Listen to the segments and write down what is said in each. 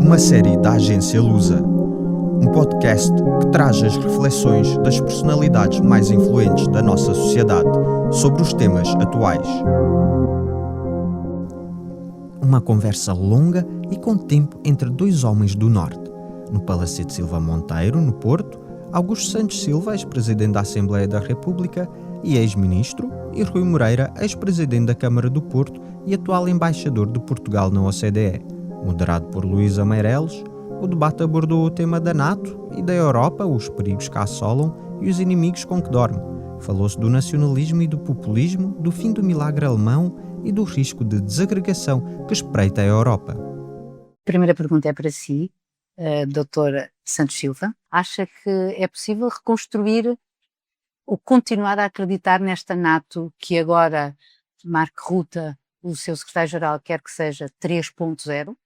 Uma série da agência Lusa. Um podcast que traz as reflexões das personalidades mais influentes da nossa sociedade sobre os temas atuais. Uma conversa longa e com tempo entre dois homens do Norte. No Palacete Silva Monteiro, no Porto, Augusto Santos Silva, ex-presidente da Assembleia da República e ex-ministro, e Rui Moreira, ex-presidente da Câmara do Porto e atual embaixador de Portugal na OCDE. Moderado por Luísa Meireles, o debate abordou o tema da NATO e da Europa, os perigos que a assolam e os inimigos com que dorme. Falou-se do nacionalismo e do populismo, do fim do milagre alemão e do risco de desagregação que espreita a Europa. A primeira pergunta é para si, doutora Santos Silva. Acha que é possível reconstruir ou continuar a acreditar nesta NATO que agora Mark Rutte, o seu secretário-geral, quer que seja 3.0?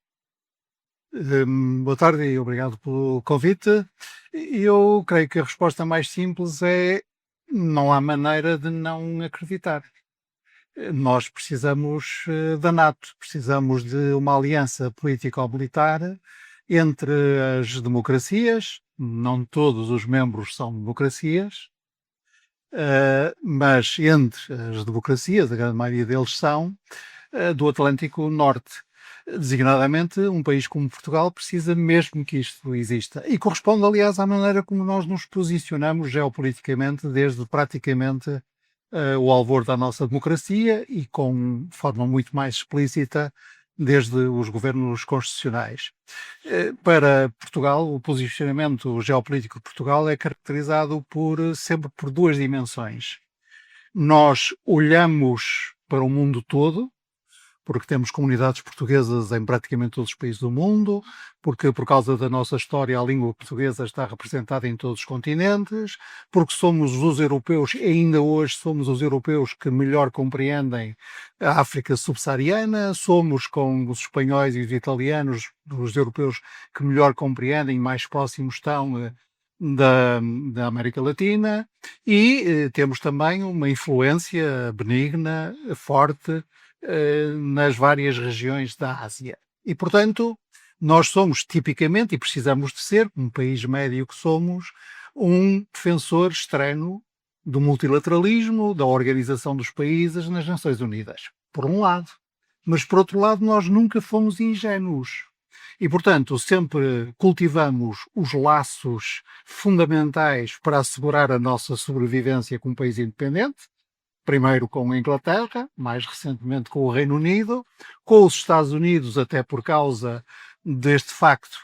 Boa tarde e obrigado pelo convite. Eu creio que a resposta mais simples é: não há maneira de não acreditar. Nós precisamos da NATO, precisamos de uma aliança político-militar entre as democracias. Não todos os membros são democracias, mas entre as democracias, a grande maioria deles são do Atlântico Norte. Designadamente, um país como Portugal precisa mesmo que isto exista. E corresponde, aliás, à maneira como nós nos posicionamos geopoliticamente desde praticamente o alvor da nossa democracia e com forma muito mais explícita desde os governos constitucionais. Para Portugal, o posicionamento geopolítico de Portugal é caracterizado sempre por duas dimensões. Nós olhamos para o mundo todo, porque temos comunidades portuguesas em praticamente todos os países do mundo, porque por causa da nossa história a língua portuguesa está representada em todos os continentes, porque somos os europeus, e ainda hoje somos os europeus que melhor compreendem a África subsaariana, somos com os espanhóis e os italianos, os europeus que melhor compreendem, mais próximos estão da América Latina, e temos também uma influência benigna, forte, nas várias regiões da Ásia. E, portanto, nós somos tipicamente, e precisamos de ser, um país médio que somos, um defensor extremo do multilateralismo, da organização dos países nas Nações Unidas, por um lado. Mas, por outro lado, nós nunca fomos ingênuos. E, portanto, sempre cultivamos os laços fundamentais para assegurar a nossa sobrevivência como país independente, primeiro com a Inglaterra, mais recentemente com o Reino Unido, com os Estados Unidos, até por causa deste facto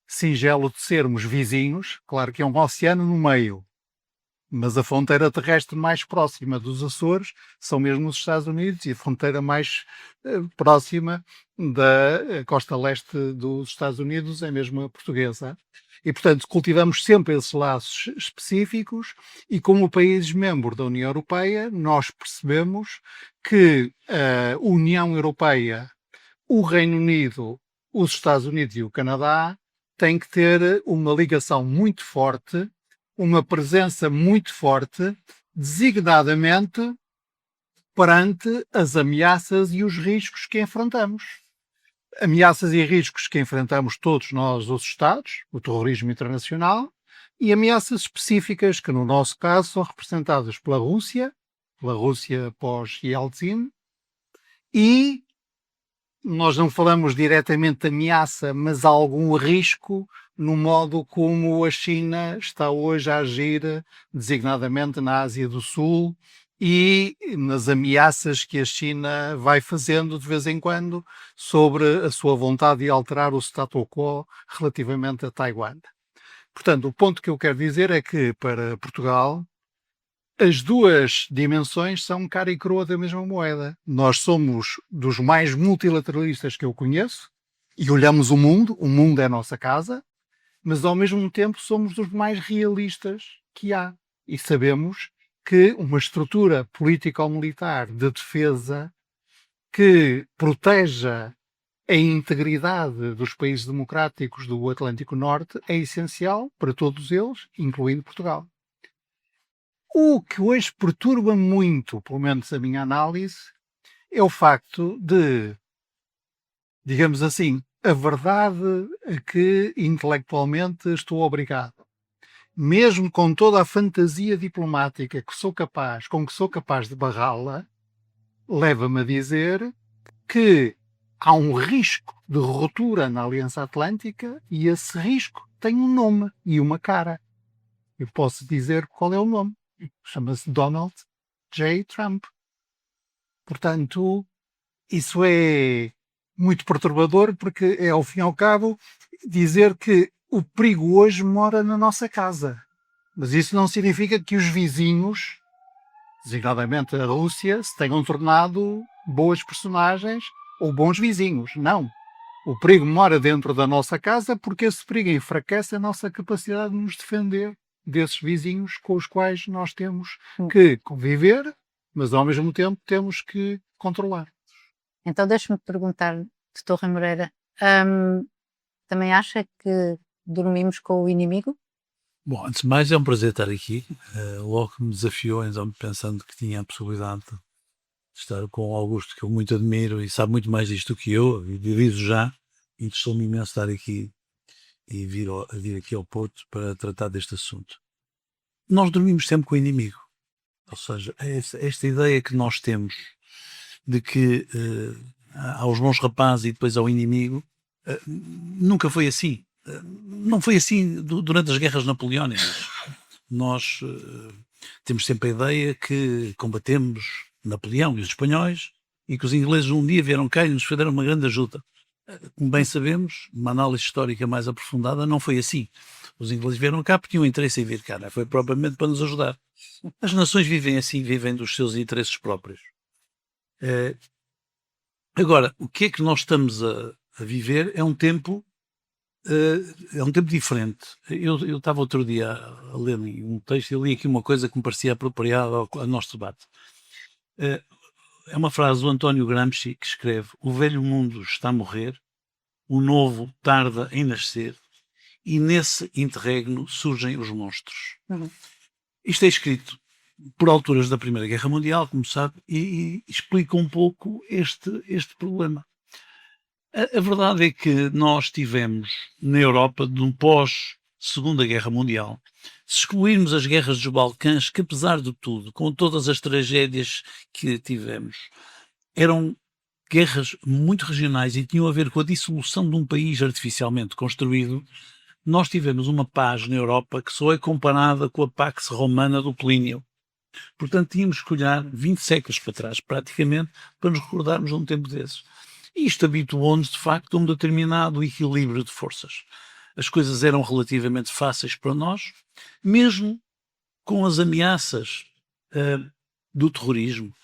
singelo de sermos vizinhos. Claro que é um oceano no meio, mas a fronteira terrestre mais próxima dos Açores são mesmo os Estados Unidos, e a fronteira mais próxima da costa leste dos Estados Unidos é mesmo a portuguesa. E, portanto, cultivamos sempre esses laços específicos, e como país membro da União Europeia, nós percebemos que a União Europeia, o Reino Unido, os Estados Unidos e o Canadá têm que ter uma ligação muito forte, uma presença muito forte, designadamente perante as ameaças e os riscos que enfrentamos. Ameaças e riscos que enfrentamos todos nós, os Estados, o terrorismo internacional, e ameaças específicas que, no nosso caso, são representadas pela Rússia pós-Yeltsin, e nós não falamos diretamente de ameaça, mas há algum risco no modo como a China está hoje a agir, designadamente na Ásia do Sul, e nas ameaças que a China vai fazendo de vez em quando sobre a sua vontade de alterar o status quo relativamente a Taiwan. Portanto, o ponto que eu quero dizer é que, para Portugal, as duas dimensões são cara e coroa da mesma moeda. Nós somos dos mais multilateralistas que eu conheço e olhamos o mundo é a nossa casa, mas ao mesmo tempo somos dos mais realistas que há. E sabemos que uma estrutura político-militar de defesa que proteja a integridade dos países democráticos do Atlântico Norte é essencial para todos eles, incluindo Portugal. O que hoje perturba muito, pelo menos a minha análise, é o facto de, digamos assim, a verdade a que intelectualmente estou obrigado, mesmo com toda a fantasia diplomática com que sou capaz de barrá-la, leva-me a dizer que há um risco de ruptura na Aliança Atlântica e esse risco tem um nome e uma cara. Eu posso dizer qual é o nome. Chama-se Donald J. Trump. Portanto, isso é muito perturbador, porque é, ao fim e ao cabo, dizer que o perigo hoje mora na nossa casa. Mas isso não significa que os vizinhos, designadamente a Rússia, se tenham tornado boas personagens ou bons vizinhos. Não. O perigo mora dentro da nossa casa, porque esse perigo enfraquece a nossa capacidade de nos defender desses vizinhos com os quais nós temos que conviver, mas ao mesmo tempo temos que controlar. Então deixe-me perguntar, Dr. Rui Moreira, também acha que dormimos com o inimigo? Bom, antes de mais é um prazer estar aqui. Logo que me desafiou, então pensando que tinha a possibilidade de estar com o Augusto, que eu muito admiro e sabe muito mais disto do que eu, e divido já, interessou-me imenso estar aqui e vir aqui ao Porto para tratar deste assunto. Nós dormimos sempre com o inimigo. Ou seja, esta ideia que nós temos de que há os bons rapazes e depois há o inimigo, nunca foi assim. Não foi assim durante as guerras napoleónicas. Nós temos sempre a ideia que combatemos Napoleão e os espanhóis e que os ingleses um dia vieram cá e nos fizeram uma grande ajuda. Como bem sabemos, uma análise histórica mais aprofundada, não foi assim. Os ingleses vieram cá porque tinham interesse em vir cá, não foi propriamente para nos ajudar. As nações vivem assim, vivem dos seus interesses próprios. Agora, o que é que nós estamos a viver é um tempo diferente. Eu estava outro dia a ler um texto e li aqui uma coisa que me parecia apropriada ao nosso debate. É uma frase do António Gramsci que escreve: o velho mundo está a morrer, o novo tarda em nascer e nesse interregno surgem os monstros. Isto é escrito por alturas da Primeira Guerra Mundial, como sabe, e explica um pouco este problema. A verdade é que nós tivemos na Europa, de um pós-Segunda Guerra Mundial, se excluirmos as guerras dos Balcãs, que apesar de tudo, com todas as tragédias que tivemos, eram guerras muito regionais e tinham a ver com a dissolução de um país artificialmente construído, nós tivemos uma paz na Europa que só é comparada com a Pax Romana do Plínio. Portanto, tínhamos que olhar 20 séculos para trás, praticamente, para nos recordarmos de um tempo desses. E isto habituou-nos, de facto, a um determinado equilíbrio de forças. As coisas eram relativamente fáceis para nós, mesmo com as ameaças do terrorismo,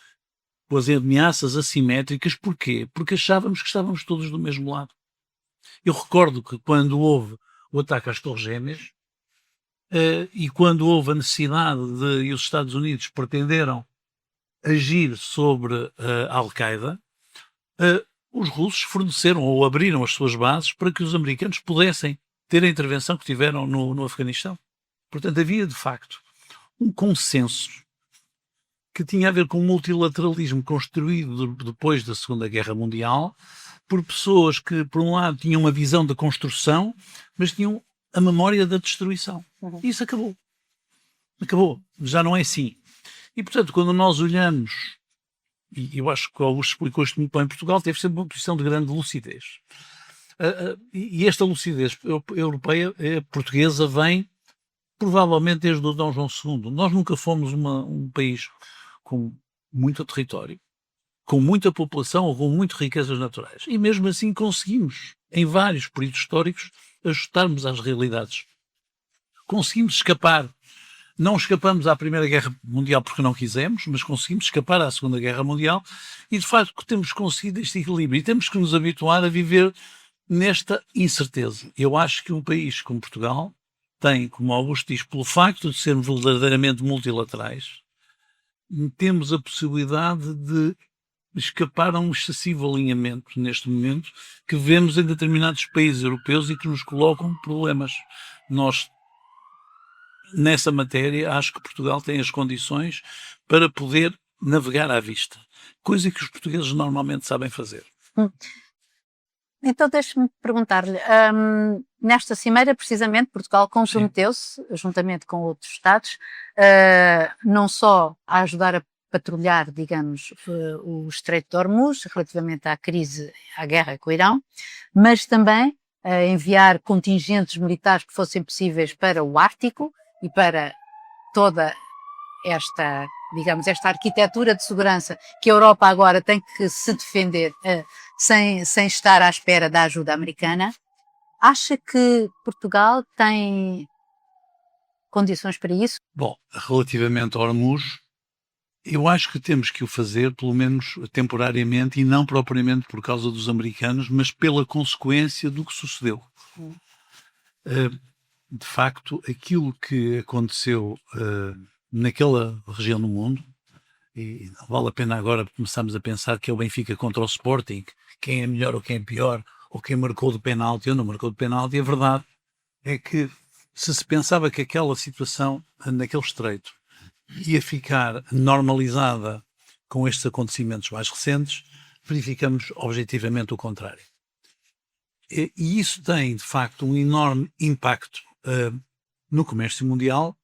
com as ameaças assimétricas. Porquê? Porque achávamos que estávamos todos do mesmo lado. Eu recordo que quando houve o ataque às Torres Gêmeas e quando houve a necessidade e os Estados Unidos pretenderam agir sobre a Al-Qaeda, os russos forneceram ou abriram as suas bases para que os americanos pudessem ter a intervenção que tiveram no Afeganistão. Portanto, havia de facto um consenso que tinha a ver com o multilateralismo construído depois da Segunda Guerra Mundial por pessoas que, por um lado, tinham uma visão da construção, mas tinham a memória da destruição. E isso acabou. Acabou. Já não é assim. E, portanto, quando nós olhamos, e eu acho que o Augusto explicou isto muito bem, em Portugal teve sempre uma posição de grande lucidez. E esta lucidez europeia, portuguesa, vem provavelmente desde o Dom João II. Nós nunca fomos um país com muito território, com muita população ou com muitas riquezas naturais. E mesmo assim conseguimos, em vários períodos históricos, ajustarmos às realidades. Conseguimos escapar. Não escapamos à Primeira Guerra Mundial porque não quisemos, mas conseguimos escapar à Segunda Guerra Mundial e, de facto, temos conseguido este equilíbrio. E temos que nos habituar a viver nesta incerteza. Eu acho que um país como Portugal tem, como Augusto diz, pelo facto de sermos verdadeiramente multilaterais, temos a possibilidade de escapar a um excessivo alinhamento neste momento que vemos em determinados países europeus e que nos colocam problemas. Nós, nessa matéria, acho que Portugal tem as condições para poder navegar à vista, coisa que os portugueses normalmente sabem fazer. Então deixe-me perguntar-lhe, nesta cimeira precisamente Portugal comprometeu-se, juntamente com outros Estados, não só a ajudar a patrulhar, digamos, o Estreito de Hormuz, relativamente à crise, à guerra com o Irão, mas também a enviar contingentes militares que fossem possíveis para o Ártico e para toda esta, digamos, esta arquitetura de segurança que a Europa agora tem que se defender sem estar à espera da ajuda americana. Acha que Portugal tem condições para isso? Bom, relativamente ao Hormuz, eu acho que temos que o fazer, pelo menos temporariamente, e não propriamente por causa dos americanos, mas pela consequência do que sucedeu. De facto, aquilo que aconteceu naquela região do mundo, e não vale a pena agora começarmos a pensar que é o Benfica contra o Sporting, quem é melhor ou quem é pior, ou quem marcou de penalti ou não marcou de penalti. A verdade é que se pensava que aquela situação naquele estreito ia ficar normalizada com estes acontecimentos mais recentes, verificamos objetivamente o contrário. E isso tem, de facto, um enorme impacto no comércio mundial,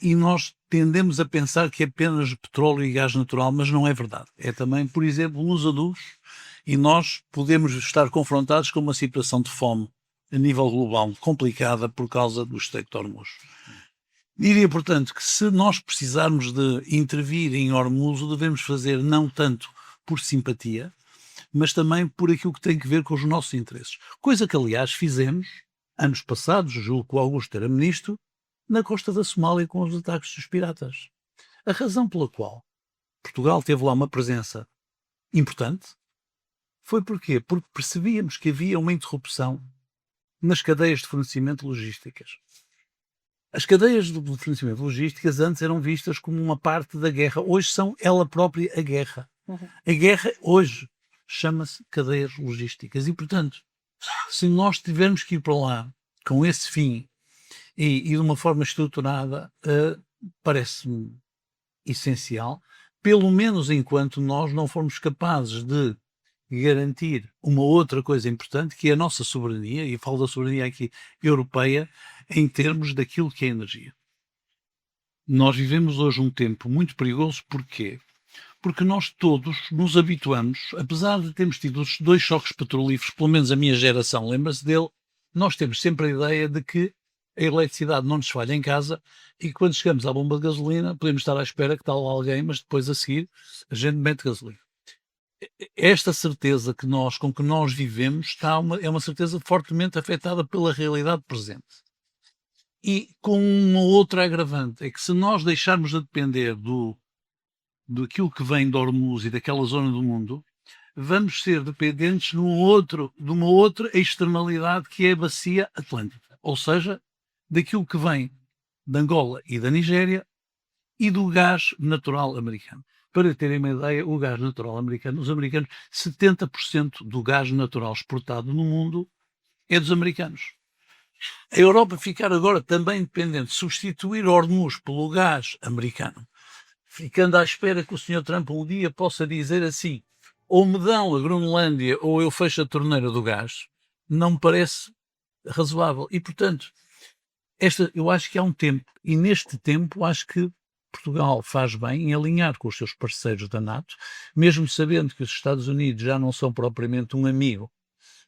e nós tendemos a pensar que é apenas petróleo e gás natural, mas não é verdade. É também, por exemplo, nos adubos, e nós podemos estar confrontados com uma situação de fome a nível global complicada por causa do Estreito de Hormuz. Diria, portanto, que se nós precisarmos de intervir em Hormuz, o devemos fazer não tanto por simpatia, mas também por aquilo que tem que ver com os nossos interesses. Coisa que, aliás, fizemos anos passados, julgo que o Augusto era ministro, na costa da Somália com os ataques dos piratas. A razão pela qual Portugal teve lá uma presença importante foi porquê? Porque percebíamos que havia uma interrupção nas cadeias de fornecimento logísticas. As cadeias de fornecimento logísticas antes eram vistas como uma parte da guerra, hoje são ela própria a guerra. A guerra hoje chama-se cadeias logísticas e, portanto, se nós tivermos que ir para lá com esse fim e de uma forma estruturada, parece-me essencial, pelo menos enquanto nós não formos capazes de garantir uma outra coisa importante, que é a nossa soberania, e falo da soberania aqui europeia, em termos daquilo que é energia. Nós vivemos hoje um tempo muito perigoso, porquê? Porque nós todos nos habituamos, apesar de termos tido os 2 choques petrolíferos, pelo menos a minha geração lembra-se dele, nós temos sempre a ideia de que a eletricidade não nos falha em casa e que quando chegamos à bomba de gasolina podemos estar à espera que está lá alguém, mas depois a seguir a gente mete gasolina. Esta certeza com que nós vivemos é uma certeza fortemente afetada pela realidade presente. E com uma outra agravante, é que se nós deixarmos de depender daquilo que vem de Hormuz e daquela zona do mundo, vamos ser dependentes de uma outra externalidade que é a bacia atlântica. Ou seja, daquilo que vem de Angola e da Nigéria e do gás natural americano. Para terem uma ideia, o gás natural americano, os americanos, 70% do gás natural exportado no mundo é dos americanos. A Europa ficar agora também dependente de substituir Hormuz pelo gás americano, ficando à espera que o Sr. Trump um dia possa dizer assim, ou me dão a Groenlândia ou eu fecho a torneira do gás, não me parece razoável. E, portanto, eu acho que há um tempo, e neste tempo acho que Portugal faz bem em alinhar com os seus parceiros da NATO, mesmo sabendo que os Estados Unidos já não são propriamente um amigo,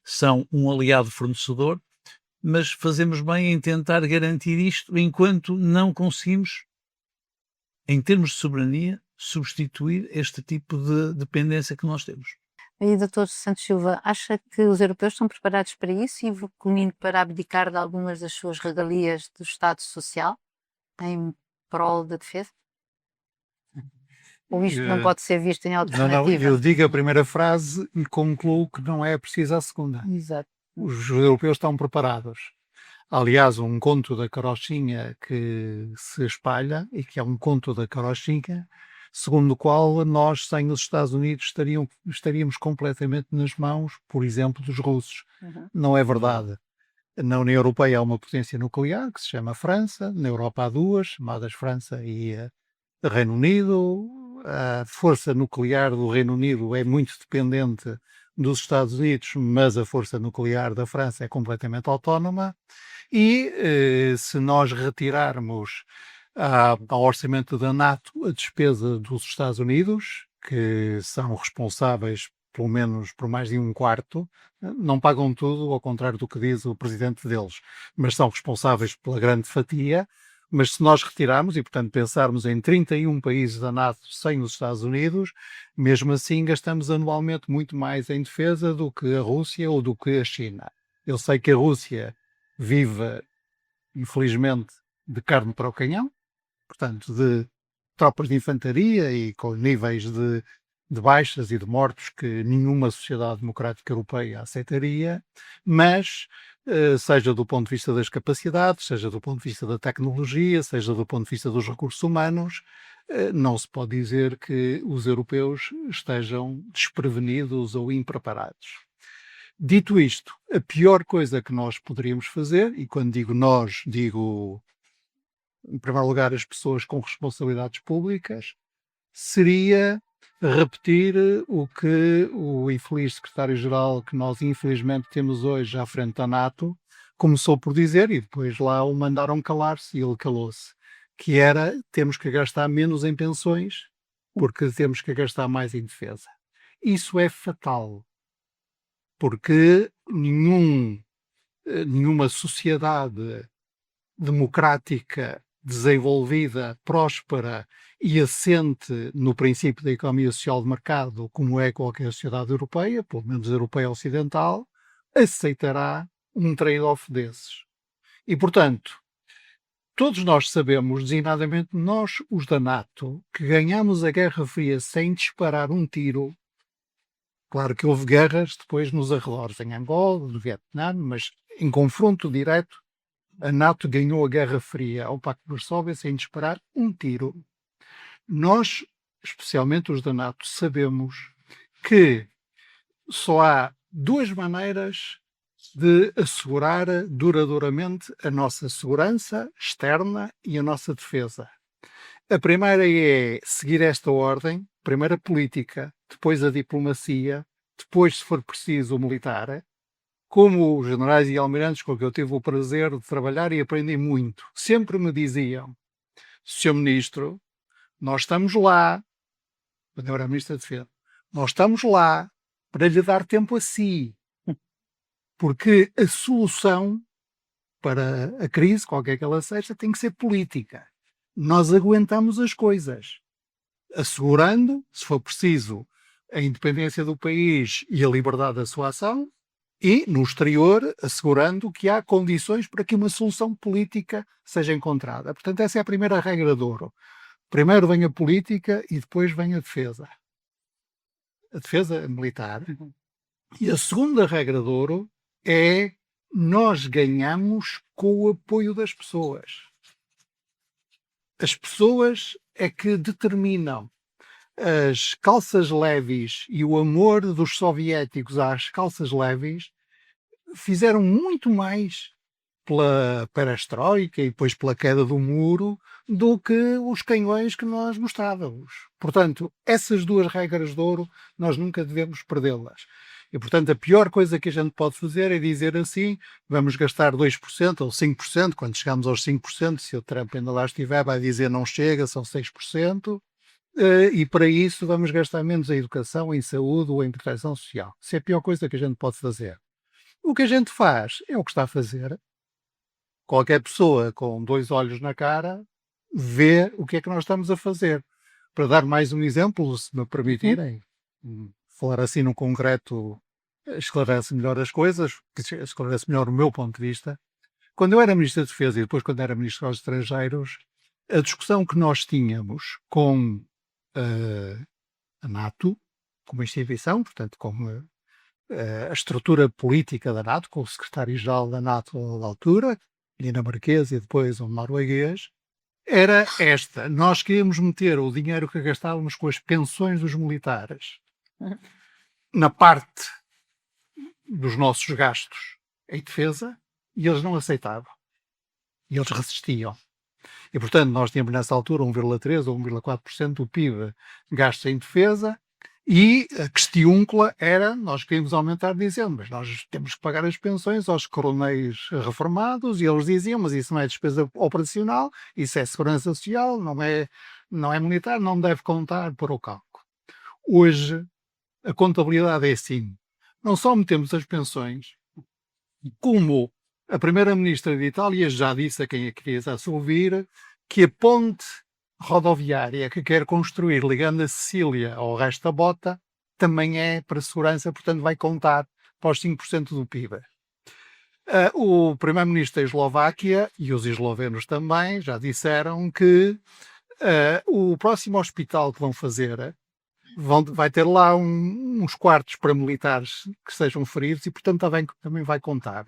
são um aliado fornecedor, mas fazemos bem em tentar garantir isto enquanto não conseguimos, em termos de soberania, substituir este tipo de dependência que nós temos. E, Dr. Santos Silva, acha que os europeus estão preparados para isso e caminho para abdicar de algumas das suas regalias do Estado Social em prol da defesa? Ou isto não pode ser visto em alternativa? Não, eu digo a primeira frase e concluo que não é preciso a segunda. Exato. Os europeus estão preparados. Aliás, um conto da carochinha que se espalha, e que é um conto da carochinha, segundo o qual nós, sem os Estados Unidos, estaríamos completamente nas mãos, por exemplo, dos russos. Não é verdade. Na União Europeia há uma potência nuclear que se chama França, na Europa há 2, chamadas França e Reino Unido. A força nuclear do Reino Unido é muito dependente dos Estados Unidos, mas a força nuclear da França é completamente autónoma. E se nós retirarmos ao orçamento da NATO a despesa dos Estados Unidos, que são responsáveis pelo menos por mais de um quarto, não pagam tudo, ao contrário do que diz o presidente deles, mas são responsáveis pela grande fatia. Mas se nós retirarmos e, portanto, pensarmos em 31 países da NATO sem os Estados Unidos, mesmo assim gastamos anualmente muito mais em defesa do que a Rússia ou do que a China. Eu sei que a Rússia vive, infelizmente, de carne para o canhão, portanto, de tropas de infantaria e com níveis de baixas e de mortos que nenhuma sociedade democrática europeia aceitaria, mas seja do ponto de vista das capacidades, seja do ponto de vista da tecnologia, seja do ponto de vista dos recursos humanos, não se pode dizer que os europeus estejam desprevenidos ou impreparados. Dito isto, a pior coisa que nós poderíamos fazer, e quando digo nós, digo em primeiro lugar as pessoas com responsabilidades públicas, seria repetir o que o infeliz secretário-geral que nós infelizmente temos hoje à frente da NATO começou por dizer, e depois lá o mandaram calar-se e ele calou-se, que era: temos que gastar menos em pensões porque temos que gastar mais em defesa. Isso é fatal, porque nenhuma sociedade democrática, desenvolvida, próspera e assente no princípio da economia social de mercado, como é qualquer sociedade europeia, pelo menos europeia ocidental, aceitará um trade-off desses. E, portanto, todos nós sabemos, designadamente nós, os da NATO, que ganhamos a Guerra Fria sem disparar um tiro. Claro que houve guerras depois nos arredores, em Angola, no Vietnã, mas em confronto direto, a NATO ganhou a Guerra Fria ao Pacto de Varsóvia sem disparar um tiro. Nós, especialmente os da NATO, sabemos que só há duas maneiras de assegurar duradouramente a nossa segurança externa e a nossa defesa. A primeira é seguir esta ordem, primeiro a política, depois a diplomacia, depois, se for preciso, o militar. Como os generais e almirantes com que eu tive o prazer de trabalhar e aprendi muito, sempre me diziam: Sr. Ministro, nós estamos lá, quando eu era Ministro da Defesa, nós estamos lá para lhe dar tempo a si, porque a solução para a crise, qualquer que ela seja, tem que ser política. Nós aguentamos as coisas, assegurando, se for preciso, a independência do país e a liberdade da sua ação, e, no exterior, assegurando que há condições para que uma solução política seja encontrada. Portanto, essa é a primeira regra de ouro. Primeiro vem a política e depois vem a defesa. A defesa militar. E a segunda regra de ouro é: nós ganhamos com o apoio das pessoas. As pessoas é que determinam. As calças leves e o amor dos soviéticos às calças leves fizeram muito mais pela perestroika e depois pela queda do muro do que os canhões que nós gostávamos. Portanto, essas duas regras de ouro nós nunca devemos perdê-las. E, portanto, a pior coisa que a gente pode fazer é dizer assim: vamos gastar 2% ou 5%, quando chegamos aos 5%, se o Trump ainda lá estiver, vai dizer não chega, são 6%. E para isso vamos gastar menos em educação, em saúde ou em proteção social. Isso é a pior coisa que a gente pode fazer. O que a gente faz é o que está a fazer. Qualquer pessoa com dois olhos na cara vê o que é que nós estamos a fazer. Para dar mais um exemplo, se me permitirem, falar assim no concreto esclarece melhor as coisas, esclarece melhor o meu ponto de vista. Quando eu era Ministro da Defesa e depois quando era Ministro dos Estrangeiros, a discussão que nós tínhamos com a NATO, como instituição, portanto, como a estrutura política da NATO, com o secretário-geral da NATO da altura, dinamarquês e depois um norueguês, era esta: nós queríamos meter o dinheiro que gastávamos com as pensões dos militares na parte dos nossos gastos em defesa, e eles não aceitavam. E eles resistiam. E, portanto, nós tínhamos nessa altura 1,3% ou 1,4% do PIB gastos em defesa, E a questiúncula era, nós queríamos aumentar dizendo, mas nós temos que pagar as pensões aos coronéis reformados, e eles diziam, mas isso não é despesa operacional, isso é segurança social, não é militar, não deve contar para o cálculo. Hoje, a contabilidade é assim. Não só metemos as pensões, como a primeira-ministra de Itália já disse a quem a quisesse ouvir que a ponte rodoviária que quer construir ligando a Sicília ao resto da bota também é para segurança, portanto vai contar para os 5% do PIB. O primeiro-ministro da Eslováquia e os eslovenos também já disseram que o próximo hospital que vão fazer vai ter lá uns quartos para militares que sejam feridos e, portanto, também vai contar.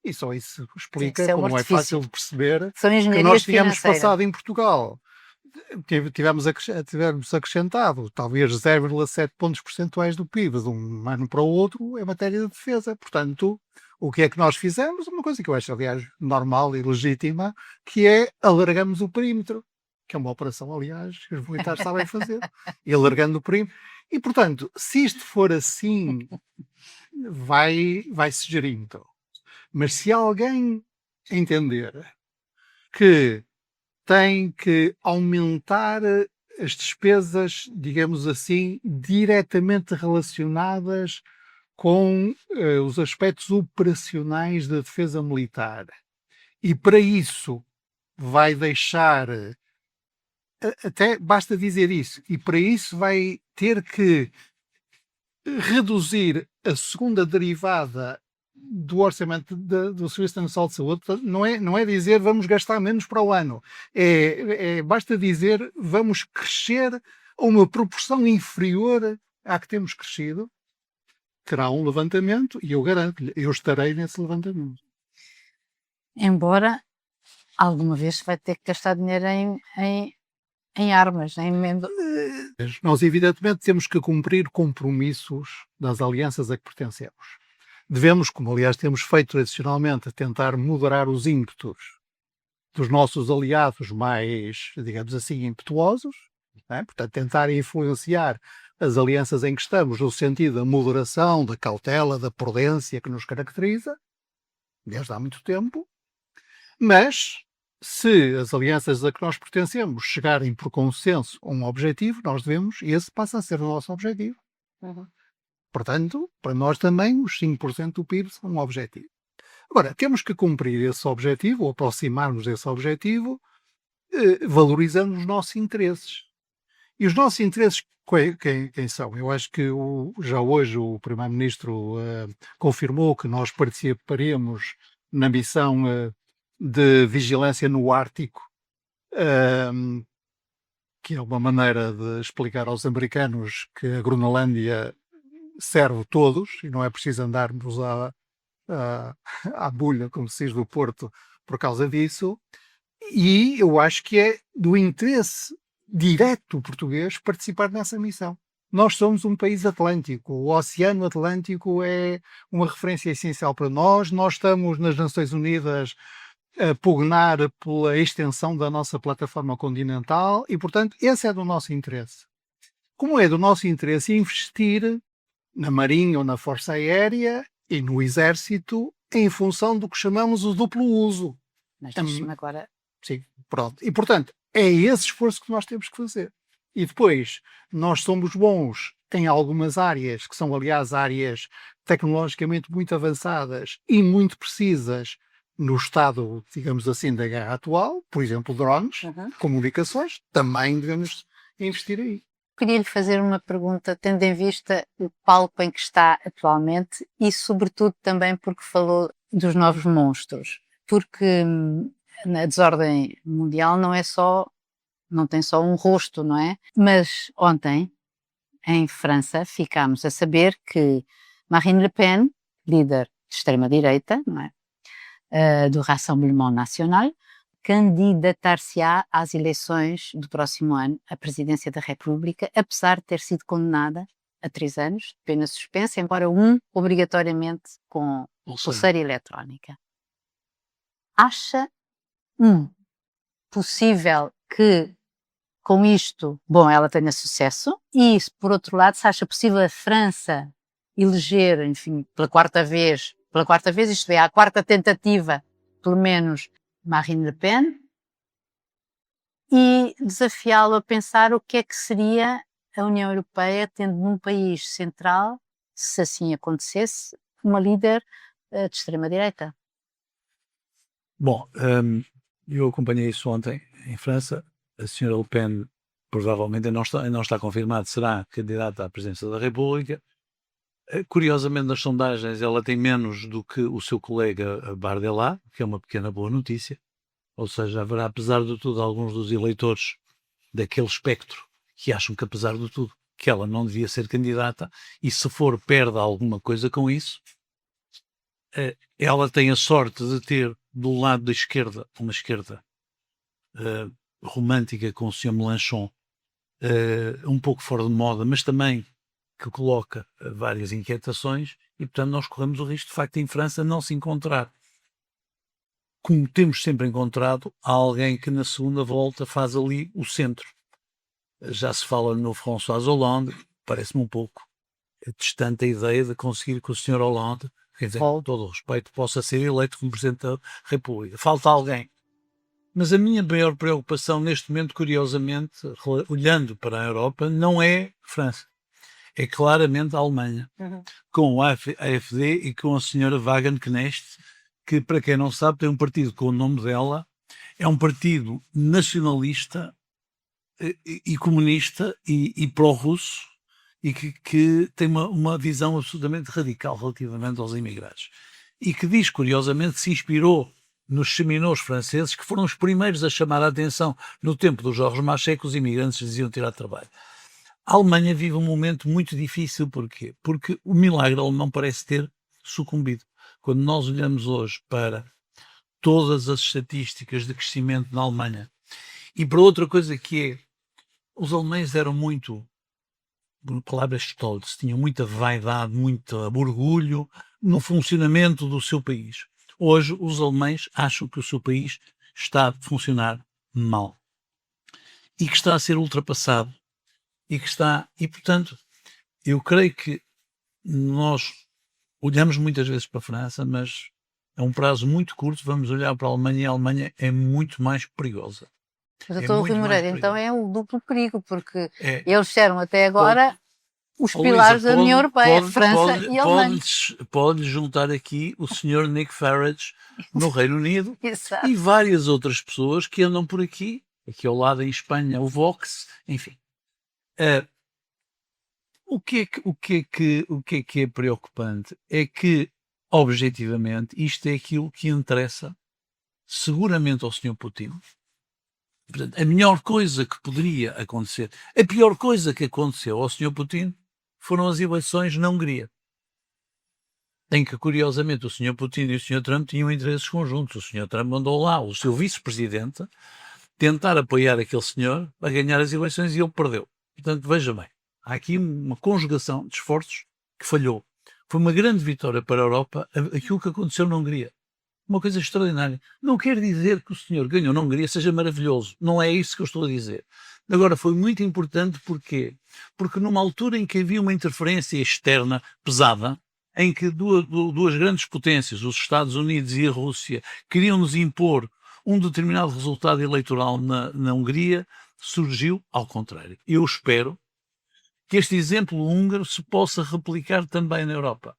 E só isso explica Sim, como é fácil de perceber São que engenharias nós tínhamos financeiras. passado em Portugal. Tivemos acrescentado talvez 0,7 pontos percentuais do PIB de um ano para o outro em matéria de defesa. Portanto, o que é que nós fizemos? Uma coisa que eu acho, aliás, normal e legítima, que é alargamos o perímetro, que é uma operação, aliás, que os militares sabem fazer, e alargando o perímetro. E, portanto, se isto for assim, vai-se gerindo. Mas se alguém entender que tem que aumentar as despesas, digamos assim, diretamente relacionadas com os aspectos operacionais da defesa militar. E para isso vai deixar, até basta dizer isso, e para isso vai ter que reduzir a segunda derivada do orçamento do Serviço Nacional de Saúde. Portanto, não é dizer vamos gastar menos para o ano. Basta dizer vamos crescer a uma proporção inferior à que temos crescido. Terá um levantamento e eu garanto-lhe, eu estarei nesse levantamento. Embora alguma vez vai ter que gastar dinheiro em armas, em Nós, evidentemente, temos que cumprir compromissos das alianças a que pertencemos. Devemos, como aliás temos feito tradicionalmente, tentar moderar os ímpetos dos nossos aliados mais, digamos assim, impetuosos, não é? Portanto, tentar influenciar as alianças em que estamos no sentido da moderação, da cautela, da prudência que nos caracteriza, desde há muito tempo, mas se as alianças a que nós pertencemos chegarem por consenso a um objetivo, nós devemos, e esse passa a ser o nosso objetivo. Uhum. Portanto, para nós também os 5% do PIB são um objetivo. Agora, temos que cumprir esse objetivo, ou aproximar-nos desse objetivo, valorizando os nossos interesses. E os nossos interesses, quem são? Eu acho que já hoje o Primeiro-Ministro confirmou que nós participaremos na missão de vigilância no Ártico, que é uma maneira de explicar aos americanos que a Groenlândia serve todos e não é preciso andarmos à bulha, como se diz, do Porto por causa disso. E eu acho que é do interesse direto português participar nessa missão. Nós somos um país atlântico, o Oceano Atlântico é uma referência essencial para nós. Nós estamos nas Nações Unidas a pugnar pela extensão da nossa plataforma continental e, portanto, esse é do nosso interesse. Como é do nosso interesse investir na Marinha ou na Força Aérea e no Exército em função do que chamamos o duplo uso. Mas deixa-me agora... Sim, pronto. E, portanto, é esse esforço que nós temos que fazer. E depois, nós somos bons em algumas áreas, que são, aliás, áreas tecnologicamente muito avançadas e muito precisas no estado, digamos assim, da guerra atual, por exemplo, drones, comunicações, também devemos investir aí. Queria lhe fazer uma pergunta, tendo em vista o palco em que está atualmente e, sobretudo, também porque falou dos novos monstros. Porque na desordem mundial não tem só um rosto, não é? Mas ontem, em França, ficámos a saber que Marine Le Pen, líder de extrema-direita, não é? Do Rassemblement National, candidatar-se-á às eleições do próximo ano à presidência da República, apesar de ter sido condenada a 3 anos de pena suspensa, embora obrigatoriamente com pulseira eletrónica. Acha possível que com isto, bom, ela tenha sucesso, e por outro lado, se acha possível a França eleger, enfim, pela quarta vez, isto é, a quarta tentativa, pelo menos, Marine Le Pen, e desafiá-lo a pensar o que é que seria a União Europeia tendo num país central, se assim acontecesse, uma líder de extrema-direita. Bom, eu acompanhei isso ontem em França. A senhora Le Pen provavelmente não está confirmado, será candidata à presidência da República. Curiosamente, nas sondagens, ela tem menos do que o seu colega Bardella, que é uma pequena boa notícia. Ou seja, haverá, apesar de tudo, alguns dos eleitores daquele espectro que acham que, apesar de tudo, que ela não devia ser candidata, e se for, perde alguma coisa com isso. Ela tem a sorte de ter do lado da esquerda uma esquerda romântica com o Sr. Mélenchon, um pouco fora de moda, mas também que coloca várias inquietações, e portanto nós corremos o risco de facto em França não se encontrar, como temos sempre encontrado, alguém que na segunda volta faz ali o centro. Já se fala no François Hollande, parece-me um pouco distante a ideia de conseguir que o Sr. Hollande, quer dizer, com todo o respeito, possa ser eleito como Presidente da República. Falta alguém. Mas a minha maior preocupação neste momento, curiosamente, olhando para a Europa, não é França. É claramente a Alemanha, com a AfD e com a senhora Wagenknecht, que, para quem não sabe, tem um partido com o nome dela, é um partido nacionalista e comunista e pró-russo, e que tem uma visão absolutamente radical relativamente aos imigrantes. E que diz, curiosamente, que se inspirou nos cheminots franceses, que foram os primeiros a chamar a atenção no tempo do Georges Marchais, que os imigrantes diziam tirar trabalho. A Alemanha vive um momento muito difícil, porquê? Porque o milagre alemão parece ter sucumbido. Quando nós olhamos hoje para todas as estatísticas de crescimento na Alemanha, e para outra coisa que é, os alemães eram muito, por palavras stolz, tinham muita vaidade, muito orgulho no funcionamento do seu país. Hoje, os alemães acham que o seu país está a funcionar mal e que está a ser ultrapassado e portanto, eu creio que nós olhamos muitas vezes para a França, mas é um prazo muito curto, vamos olhar para a Alemanha e a Alemanha é muito mais perigosa. Mas, doutor Rui muito mais Moreira, então perigosa. é um duplo perigo, porque É. eles disseram até agora os Luísa, pilares da União Europeia, França e Alemanha. Pode juntar aqui o Sr. Nick Farage no Reino Unido Exato. e várias outras pessoas que andam por aqui ao lado em Espanha, o Vox, enfim. O que é preocupante é que, objetivamente, isto é aquilo que interessa seguramente ao Sr. Putin. Portanto, a melhor coisa que poderia acontecer, a pior coisa que aconteceu ao Sr. Putin foram as eleições na Hungria, em que, curiosamente, o Sr. Putin e o Sr. Trump tinham interesses conjuntos. O Sr. Trump mandou lá o seu vice-presidente tentar apoiar aquele senhor a ganhar as eleições e ele perdeu. Portanto, veja bem, há aqui uma conjugação de esforços que falhou. Foi uma grande vitória para a Europa aquilo que aconteceu na Hungria. Uma coisa extraordinária. Não quer dizer que o senhor ganhou na Hungria seja maravilhoso. Não é isso que eu estou a dizer. Agora, foi muito importante porquê? Porque numa altura em que havia uma interferência externa pesada, em que duas grandes potências, os Estados Unidos e a Rússia, queriam nos impor um determinado resultado eleitoral na Hungria, surgiu ao contrário. Eu espero que este exemplo húngaro se possa replicar também na Europa.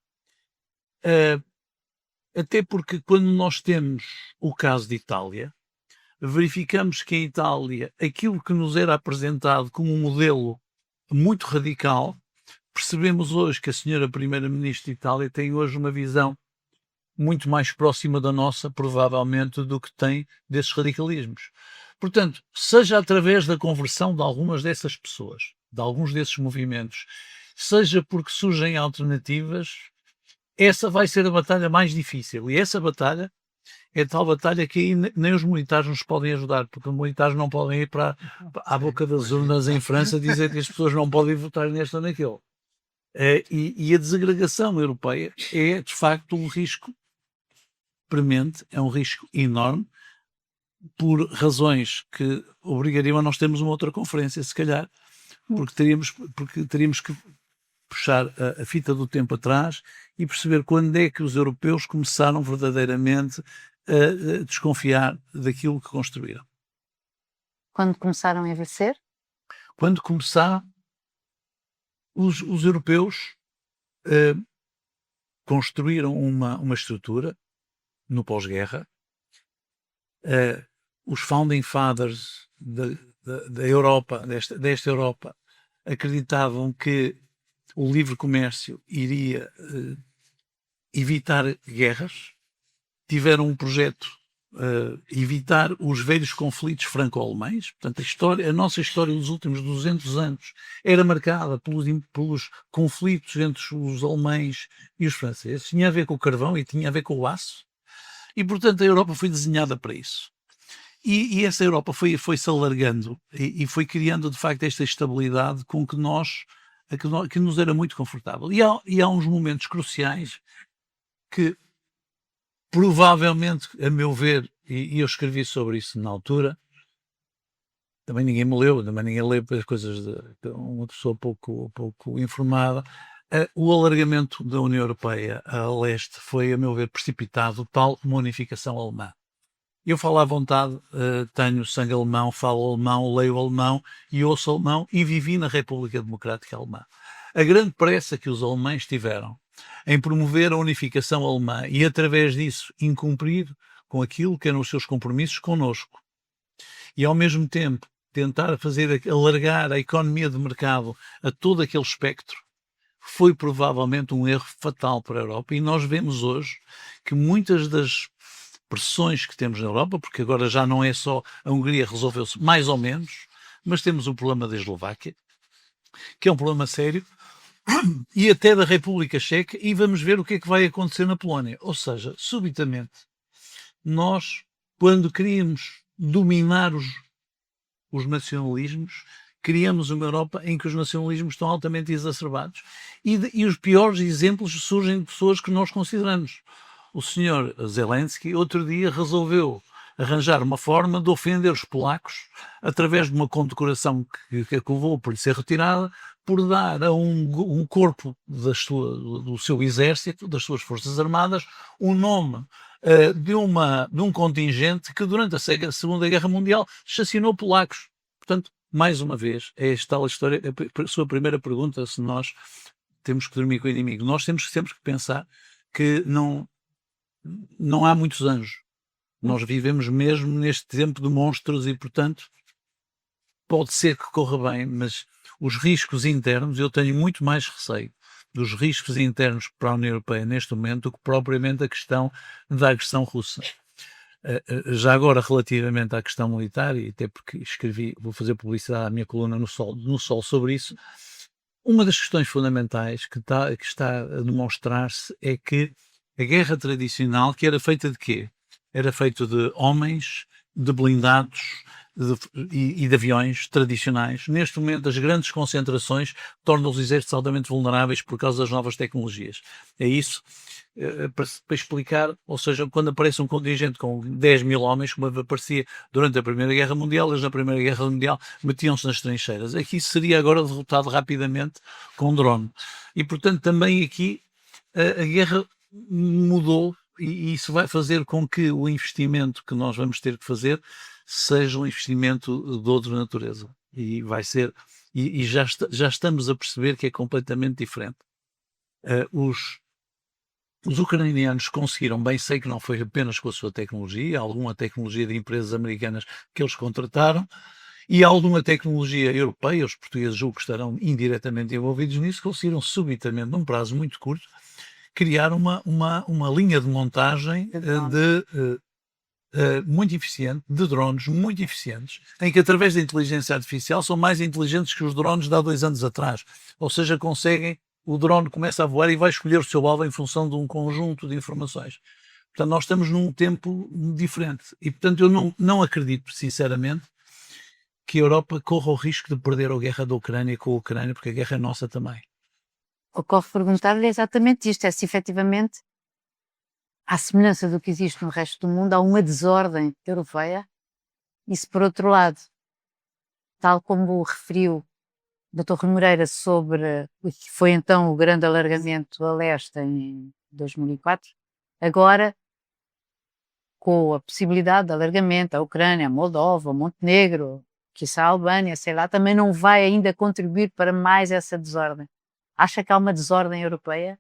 Até porque quando nós temos o caso de Itália, verificamos que em Itália aquilo que nos era apresentado como um modelo muito radical, percebemos hoje que a senhora Primeira-Ministra de Itália tem hoje uma visão muito mais próxima da nossa, provavelmente, do que tem desses radicalismos. Portanto, seja através da conversão de algumas dessas pessoas, de alguns desses movimentos, seja porque surgem alternativas, essa vai ser a batalha mais difícil. E essa batalha é tal batalha que nem os militares nos podem ajudar, porque os militares não podem ir à boca das urnas em França dizer que as pessoas não podem votar neste ou naquele. E a desagregação europeia é, de facto, um risco premente, é um risco enorme, por razões que obrigariam a nós termos uma outra conferência, se calhar, porque teríamos que puxar a fita do tempo atrás e perceber quando é que os europeus começaram verdadeiramente a desconfiar daquilo que construíram. Quando começaram a envelhecer? Quando começaram os europeus construíram uma estrutura no pós-guerra. Os founding fathers da Europa, desta Europa, acreditavam que o livre comércio iria evitar guerras. Tiveram um projeto evitar os velhos conflitos franco-alemães. Portanto, a nossa história dos últimos 200 anos era marcada pelos conflitos entre os alemães e os franceses. Tinha a ver com o carvão e tinha a ver com o aço. E, portanto, a Europa foi desenhada para isso. E essa Europa foi-se alargando e foi criando, de facto, esta estabilidade com que nos era muito confortável. E há uns momentos cruciais que, provavelmente, a meu ver, e eu escrevi sobre isso na altura, também ninguém me leu, também ninguém lê as coisas de uma pessoa pouco informada. O alargamento da União Europeia a leste foi, a meu ver, precipitado, tal como a unificação alemã. Eu falo à vontade, tenho sangue alemão, falo alemão, leio alemão e ouço alemão e vivi na República Democrática Alemã. A grande pressa que os alemães tiveram em promover a unificação alemã e, através disso, incumprir com aquilo que eram os seus compromissos connosco e, ao mesmo tempo, tentar alargar a economia de mercado a todo aquele espectro, foi provavelmente um erro fatal para a Europa. E nós vemos hoje que muitas das pressões que temos na Europa, porque agora já não é só a Hungria, resolveu-se mais ou menos, mas temos o problema da Eslováquia, que é um problema sério, e até da República Checa, e vamos ver o que é que vai acontecer na Polónia. Ou seja, subitamente, nós, quando queríamos dominar os nacionalismos, criamos uma Europa em que os nacionalismos estão altamente exacerbados e os piores exemplos surgem de pessoas que nós consideramos. O senhor Zelensky, outro dia, resolveu arranjar uma forma de ofender os polacos através de uma condecoração que acabou por lhe ser retirada, por dar a um corpo do seu exército, das suas forças armadas, o nome de um contingente que durante a Segunda Guerra Mundial assassinou polacos. Portanto, mais uma vez, é esta tal história, a sua primeira pergunta, se nós temos que dormir com o inimigo. Nós temos sempre que pensar que não há muitos anjos. Nós vivemos mesmo neste tempo de monstros e, portanto, pode ser que corra bem, mas os riscos internos, eu tenho muito mais receio dos riscos internos para a União Europeia neste momento do que propriamente a questão da agressão russa. Já agora, relativamente à questão militar, e até porque vou fazer publicidade à minha coluna no Sol sobre isso, uma das questões fundamentais que está a demonstrar-se é que a guerra tradicional, que era feita de quê? Era feita de homens, de blindados e de aviões tradicionais. Neste momento, as grandes concentrações tornam os exércitos altamente vulneráveis por causa das novas tecnologias. É isso, para explicar, ou seja, quando aparece um contingente com 10 mil homens, como aparecia durante a Primeira Guerra Mundial, eles na Primeira Guerra Mundial metiam-se nas trincheiras. Aqui seria agora derrotado rapidamente com um drone. E, portanto, também aqui a guerra mudou, e isso vai fazer com que o investimento que nós vamos ter que fazer seja um investimento de outra natureza. E vai ser, e já estamos a perceber que é completamente diferente. Os ucranianos conseguiram, bem sei que não foi apenas com a sua tecnologia, alguma tecnologia de empresas americanas que eles contrataram, e alguma tecnologia europeia, os portugueses julgo que estarão indiretamente envolvidos nisso, conseguiram subitamente, num prazo muito curto, criar uma linha de montagem muito eficiente, de drones muito eficientes, em que através da inteligência artificial são mais inteligentes que os drones de há 2 anos atrás. Ou seja, o drone começa a voar e vai escolher o seu alvo em função de um conjunto de informações. Portanto, nós estamos num tempo diferente. E, portanto, eu não acredito, sinceramente, que a Europa corra o risco de perder a guerra da Ucrânia com a Ucrânia, porque a guerra é nossa também. Ocorre perguntar-lhe exatamente isto, é se efetivamente, à semelhança do que existe no resto do mundo, há uma desordem europeia E se por outro lado, tal como referiu o Dr. Rui Moreira sobre o que foi então o grande alargamento a leste em 2004, agora com a possibilidade de alargamento à Ucrânia, à Moldova, Montenegro, quiçá a Albânia, sei lá, também não vai ainda contribuir para mais essa desordem. Acha que há uma desordem europeia?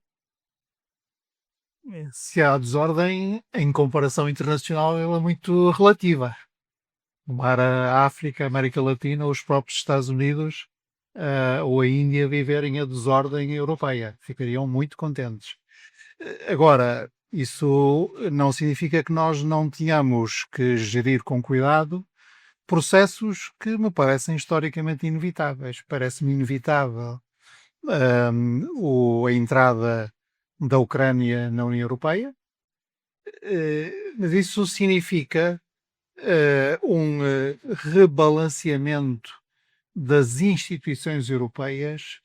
Se há desordem, em comparação internacional, ela é muito relativa. Tomar a África, a América Latina, os próprios Estados Unidos ou a Índia viverem a desordem europeia. Ficariam muito contentes. Agora, isso não significa que nós não tenhamos que gerir com cuidado processos que me parecem historicamente inevitáveis. Parece-me inevitável a entrada da Ucrânia na União Europeia, mas isso significa rebalanceamento das instituições europeias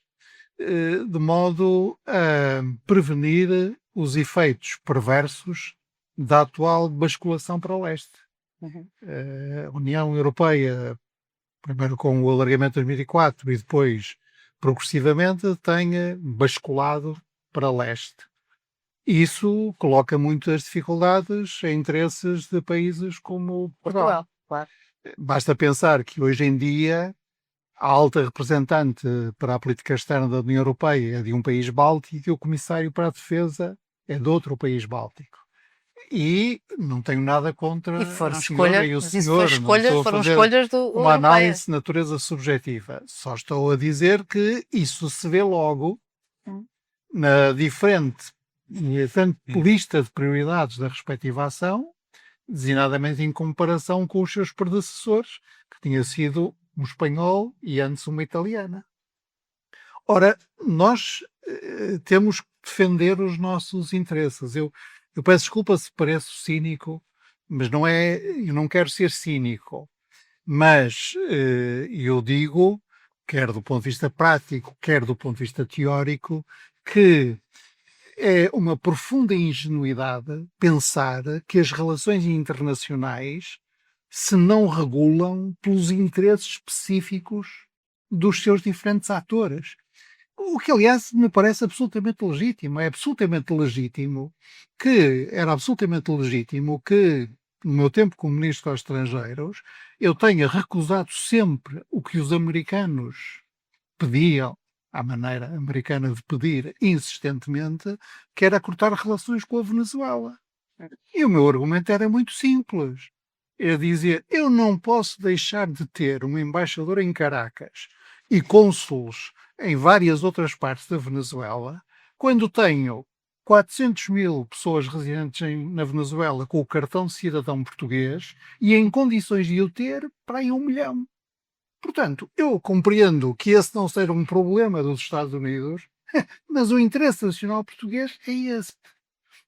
de modo a prevenir os efeitos perversos da atual basculação para o leste. A União Europeia, primeiro com o alargamento de 2004 e depois progressivamente, tem basculado para leste. Isso coloca muitas dificuldades em interesses de países como Portugal. Claro. Basta pensar que hoje em dia a alta representante para a política externa da União Europeia é de um país báltico e o comissário para a defesa é de outro país báltico. E não tenho nada contra E foram a senhora e o senhor. Não estou a foram fazer escolhas do uma europeia. análise de natureza subjetiva. Só estou a dizer que isso se vê logo na diferente lista de prioridades da respectiva ação, designadamente em comparação com os seus predecessores, que tinha sido um espanhol e antes uma italiana. Ora, nós temos que defender os nossos interesses. Eu peço desculpa se pareço cínico, mas não é, eu não quero ser cínico, mas eu digo, quer do ponto de vista prático, quer do ponto de vista teórico, que é uma profunda ingenuidade pensar que as relações internacionais se não regulam pelos interesses específicos dos seus diferentes atores. O que, aliás, me parece absolutamente legítimo. É absolutamente legítimo era absolutamente legítimo que, no meu tempo como Ministro dos Estrangeiros, eu tenha recusado sempre o que os americanos pediam, à maneira americana de pedir insistentemente, que era cortar relações com a Venezuela. E o meu argumento era muito simples. Eu dizia, eu não posso deixar de ter um embaixador em Caracas e cônsules em várias outras partes da Venezuela, quando tenho 400.000 pessoas residentes na Venezuela com o cartão de cidadão português e em condições de o ter para aí 1 milhão. Portanto, eu compreendo que esse não seja um problema dos Estados Unidos, mas o interesse nacional português é esse.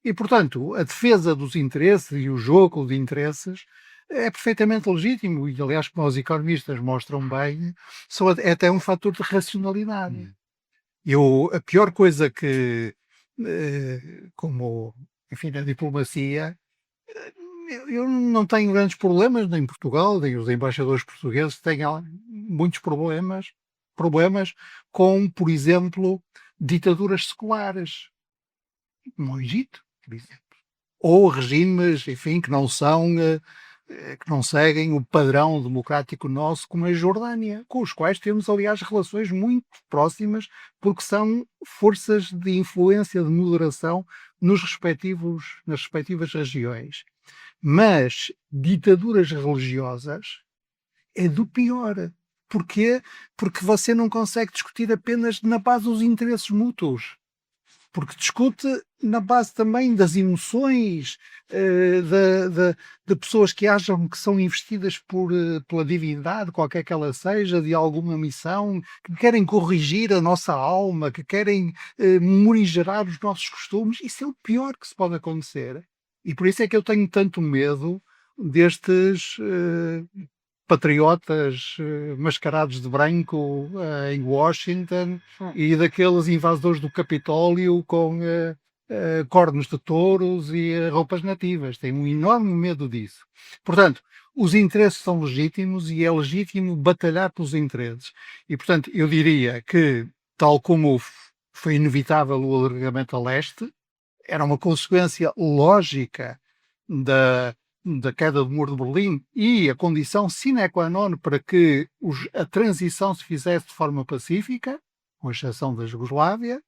E, portanto, a defesa dos interesses e o jogo de interesses é perfeitamente legítimo e, aliás, como os economistas mostram bem, é até um fator de racionalidade. A pior coisa que, como, enfim, na diplomacia, eu não tenho grandes problemas, nem em Portugal, nem os embaixadores portugueses têm muitos problemas com, por exemplo, ditaduras seculares, como o Egito, por exemplo. Ou regimes, enfim, que não seguem o padrão democrático nosso, como a Jordânia, com os quais temos, aliás, relações muito próximas, porque são forças de influência, de moderação nas respectivas regiões. Mas ditaduras religiosas é do pior. Porquê? Porque você não consegue discutir apenas na base dos interesses mútuos. Porque discute na base também das emoções, de pessoas que acham que são investidas pela divindade, qualquer que ela seja, de alguma missão, que querem corrigir a nossa alma, que querem morigerar os nossos costumes. Isso é o pior que se pode acontecer. E por isso é que eu tenho tanto medo destes patriotas mascarados de branco em Washington e daqueles invasores do Capitólio com cornos de touros e roupas nativas. Tenho um enorme medo disso. Portanto, os interesses são legítimos e é legítimo batalhar pelos interesses. E, portanto, eu diria que, tal como foi inevitável o alargamento a leste, era uma consequência lógica da queda do Muro de Berlim e a condição sine qua non para que a transição se fizesse de forma pacífica, com exceção da Jugoslávia.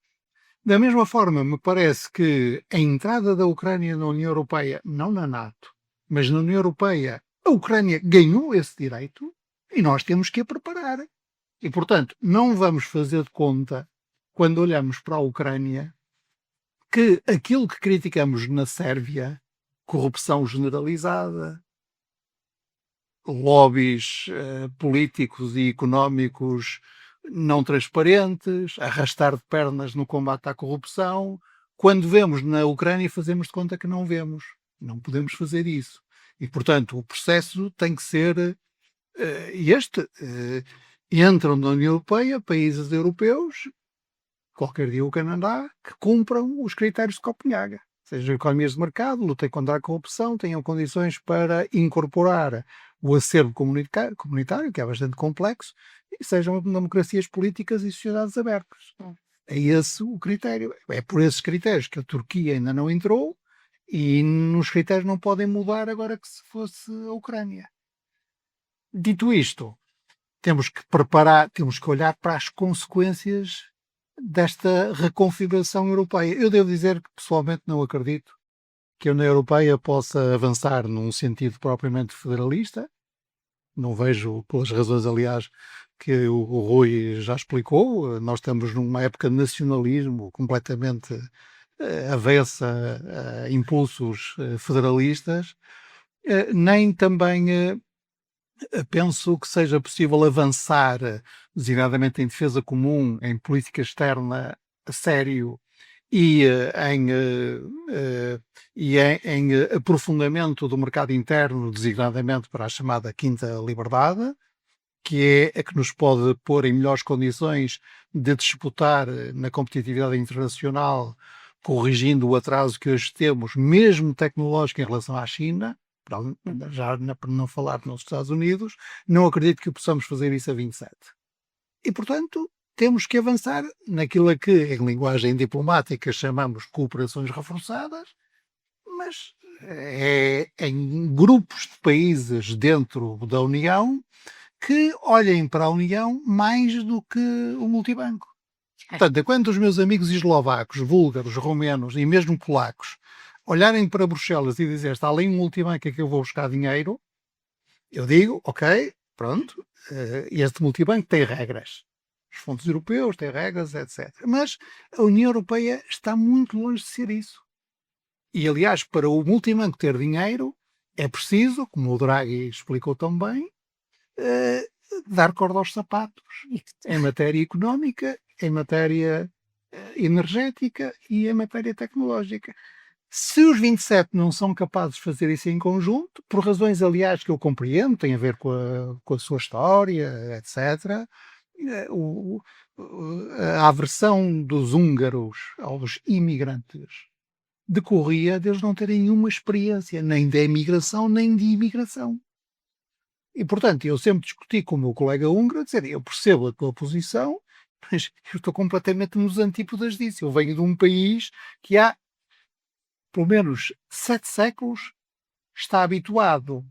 Da mesma forma, me parece que a entrada da Ucrânia na União Europeia, não na NATO, mas na União Europeia, a Ucrânia ganhou esse direito e nós temos que a preparar. E, portanto, não vamos fazer de conta, quando olhamos para a Ucrânia, que aquilo que criticamos na Sérvia, corrupção generalizada, lobbies políticos e económicos não transparentes, arrastar de pernas no combate à corrupção, quando vemos na Ucrânia fazemos de conta que não vemos. Não podemos fazer isso. E, portanto, o processo tem que ser entram na União Europeia países europeus, qualquer dia o Canadá, que cumpram os critérios de Copenhaga. Sejam economias de mercado, lutem contra a corrupção, tenham condições para incorporar o acervo comunitário, que é bastante complexo, e sejam democracias políticas e sociedades abertas. É esse o critério. É por esses critérios que a Turquia ainda não entrou e nos critérios não podem mudar agora que se fosse a Ucrânia. Dito isto, temos que olhar para as consequências desta reconfiguração europeia. Eu devo dizer que pessoalmente não acredito que a União Europeia possa avançar num sentido propriamente federalista. Não vejo, pelas razões, aliás, que o Rui já explicou. Nós estamos numa época de nacionalismo completamente avessa a impulsos federalistas. Nem também penso que seja possível avançar, designadamente em defesa comum, em política externa a sério e em aprofundamento do mercado interno, designadamente para a chamada Quinta Liberdade, que é a que nos pode pôr em melhores condições de disputar na competitividade internacional, corrigindo o atraso que hoje temos, mesmo tecnológico, em relação à China. Já para não falar nos Estados Unidos, não acredito que possamos fazer isso a 27. E, portanto, temos que avançar naquilo a que, em linguagem diplomática, chamamos cooperações reforçadas, mas é em grupos de países dentro da União que olhem para a União mais do que o multibanco. Portanto, enquanto os meus amigos eslovacos, búlgaros, romenos e mesmo polacos olharem para Bruxelas e dizer está ali um multibanco que eu vou buscar dinheiro, eu digo, ok, pronto, este multibanco tem regras. Os fundos europeus têm regras, etc. Mas a União Europeia está muito longe de ser isso. E, aliás, para o multibanco ter dinheiro, é preciso, como o Draghi explicou tão bem, dar corda aos sapatos em matéria económica, em matéria energética e em matéria tecnológica. Se os 27 não são capazes de fazer isso em conjunto, por razões, aliás, que eu compreendo, tem a ver com a sua história, etc., a aversão dos húngaros aos imigrantes decorria deles não terem nenhuma experiência, nem de emigração, nem de imigração. E, portanto, eu sempre discuti com o meu colega húngaro, dizer, eu percebo a tua posição, mas eu estou completamente nos antípodas disso. Eu venho de um país que há pelo menos 7 séculos, está habituado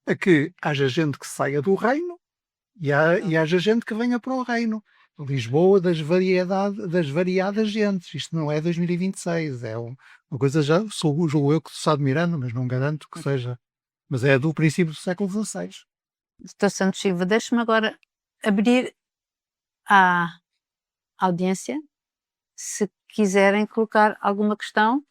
a que haja gente que saia do reino e haja gente que venha para o reino. Lisboa das variadas gentes. Isto não é 2026, é uma coisa já, julgo eu que estou admirando, mas não garanto que seja. Mas é do princípio do século XVI. Dr. Santos Silva, deixe-me agora abrir à audiência, se quiserem colocar alguma questão.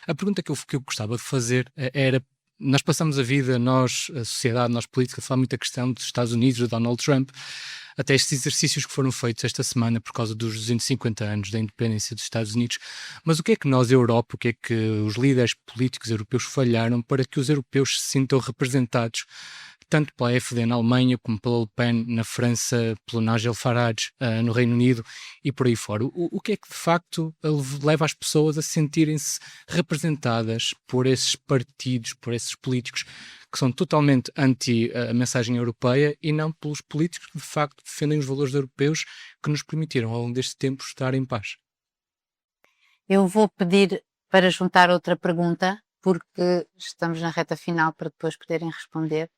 A pergunta que eu gostava de fazer era, nós passamos a vida, nós, a sociedade, nós políticos, a falar muito da questão dos Estados Unidos, do Donald Trump, até estes exercícios que foram feitos esta semana por causa dos 250 anos da independência dos Estados Unidos. Mas o que é que nós, a Europa, o que é que os líderes políticos europeus falharam para que os europeus se sintam representados tanto pela AfD na Alemanha, como pela Le Pen na França, pelo Nigel Farage no Reino Unido e por aí fora. O que é que de facto leva as pessoas a sentirem-se representadas por esses partidos, por esses políticos que são totalmente anti a mensagem europeia e não pelos políticos que de facto defendem os valores europeus que nos permitiram ao longo deste tempo estar em paz? Eu vou pedir para juntar outra pergunta, porque estamos na reta final para depois poderem responder.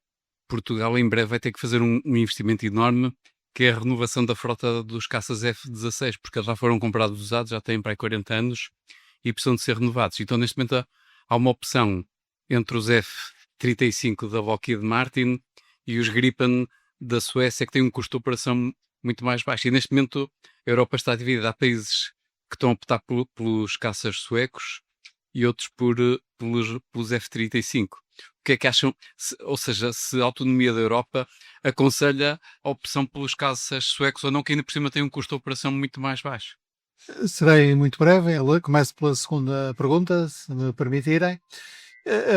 Pretugal em breve vai ter que fazer um investimento enorme, que é a renovação da frota dos caças F-16, porque eles já foram comprados usados, já têm para aí 40 anos e precisam de ser renovados. Então, neste momento, há uma opção entre os F-35 da Lockheed Martin e os Gripen da Suécia, que têm um custo de operação muito mais baixo. E neste momento, a Europa está dividida. Há países que estão a optar pelos caças suecos e outros pelos F-35. O que é que acham? Ou seja, se a autonomia da Europa aconselha a opção pelos caças suecos ou não, que ainda por cima tem um custo de operação muito mais baixo? Serei muito breve. Começo pela segunda pergunta, se me permitirem.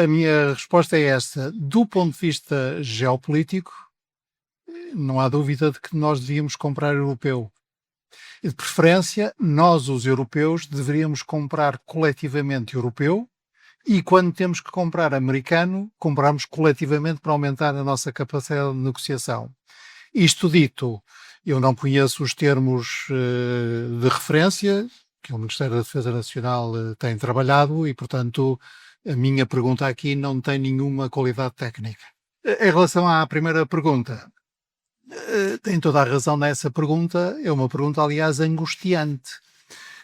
A minha resposta é esta. Do ponto de vista geopolítico, não há dúvida de que nós devíamos comprar europeu. E de preferência, nós, os europeus, deveríamos comprar coletivamente europeu e quando temos que comprar americano, compramos coletivamente para aumentar a nossa capacidade de negociação. Isto dito, eu não conheço os termos de referência que o Ministério da Defesa Nacional tem trabalhado e, portanto, a minha pergunta aqui não tem nenhuma qualidade técnica. Em relação à primeira pergunta, tem toda a razão nessa pergunta. É uma pergunta, aliás, angustiante.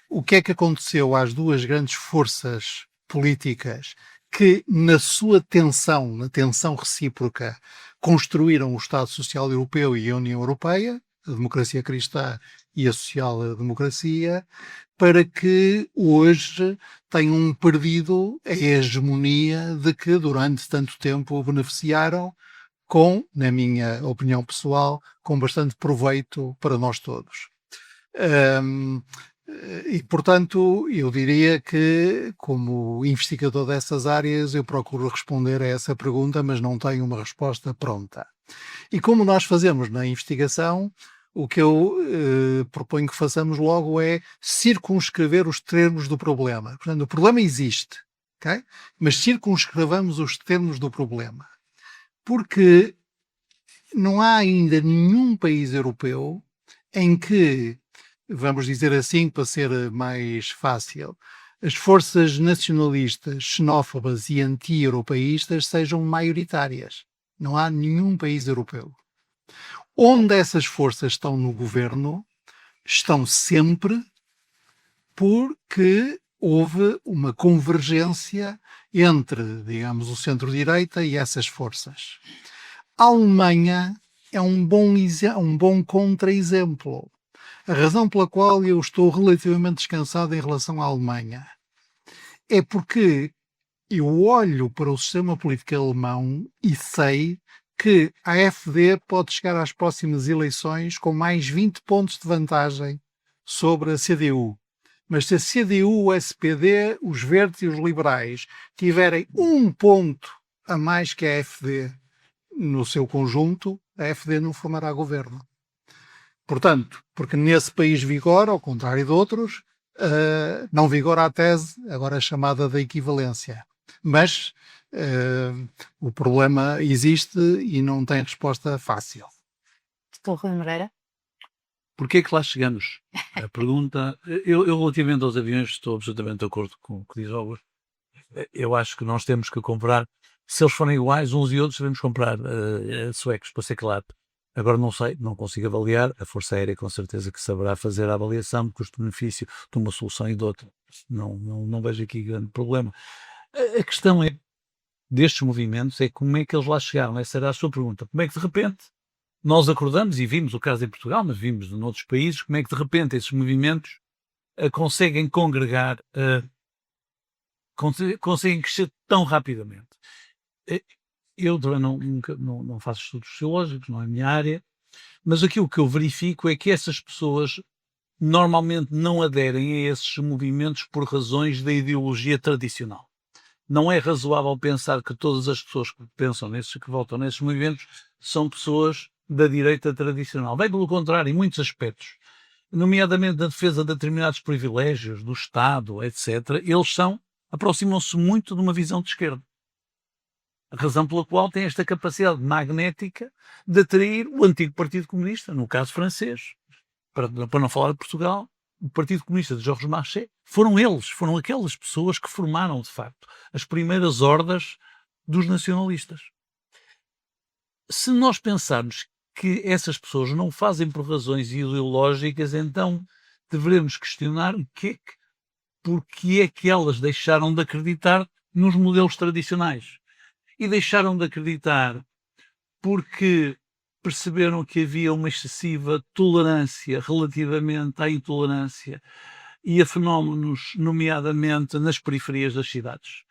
O que é que aconteceu às duas grandes forças políticas que, na sua tensão, na tensão recíproca, construíram o Estado Social Europeu e a União Europeia, a democracia cristã e a social-democracia, para que hoje tenham perdido a hegemonia de que durante tanto tempo beneficiaram com, na minha opinião pessoal, com bastante proveito para nós todos. E, portanto, eu diria que, como investigador dessas áreas, eu procuro responder a essa pergunta, mas não tenho uma resposta pronta. E como nós fazemos na investigação, o que eu proponho que façamos logo é circunscrever os termos do problema. Portanto, o problema existe, okay? Mas circunscrevamos os termos do problema. Porque não há ainda nenhum país europeu em que, vamos dizer assim, para ser mais fácil, as forças nacionalistas, xenófobas e anti-europeístas sejam maioritárias. Não há nenhum país europeu. Onde essas forças estão no governo, estão sempre porque houve uma convergência entre, digamos, o centro-direita e essas forças. A Alemanha é um bom contra-exemplo. A razão pela qual eu estou relativamente descansado em relação à Alemanha é porque eu olho para o sistema político alemão e sei que a AfD pode chegar às próximas eleições com mais 20 pontos de vantagem sobre a CDU. Mas se a CDU, o SPD, os Verdes e os Liberais tiverem um ponto a mais que a AfD no seu conjunto, a AfD não formará governo. Portanto, porque nesse país vigora, ao contrário de outros, não vigora a tese, agora chamada da equivalência. Mas o problema existe e não tem resposta fácil. Doutor Rui Moreira? Porquê é que lá chegamos? A pergunta... Eu relativamente aos aviões, estou absolutamente de acordo com o que diz Augusto. Eu acho que nós temos que comprar, se eles forem iguais uns e outros, devemos comprar suecos, para ser claro. Agora não sei, não consigo avaliar. A Força Aérea com certeza que saberá fazer a avaliação de custo-benefício de uma solução e de outra. Não vejo aqui grande problema. A questão é, destes movimentos, é como é que eles lá chegaram. Essa era a sua pergunta. Como é que de repente nós acordamos, e vimos o caso em Portugal, mas vimos em outros países, como é que de repente esses movimentos conseguem congregar, conseguem crescer tão rapidamente. Eu não faço estudos sociológicos, não é a minha área, mas aquilo que eu verifico é que essas pessoas normalmente não aderem a esses movimentos por razões da ideologia tradicional. Não é razoável pensar que todas as pessoas que que votam nesses movimentos são pessoas da direita tradicional. Bem pelo contrário, em muitos aspectos, nomeadamente na defesa de determinados privilégios do Estado, etc., eles aproximam-se muito de uma visão de esquerda. A razão pela qual tem esta capacidade magnética de atrair o antigo Partido Comunista, no caso francês, para não falar de Portugal, o Partido Comunista de Georges Marchais, foram aquelas pessoas que formaram, de facto, as primeiras hordas dos nacionalistas. Se nós pensarmos que essas pessoas não fazem por razões ideológicas, então devemos questionar porque é que elas deixaram de acreditar nos modelos tradicionais. E deixaram de acreditar porque perceberam que havia uma excessiva tolerância relativamente à intolerância e a fenómenos, nomeadamente nas periferias das cidades,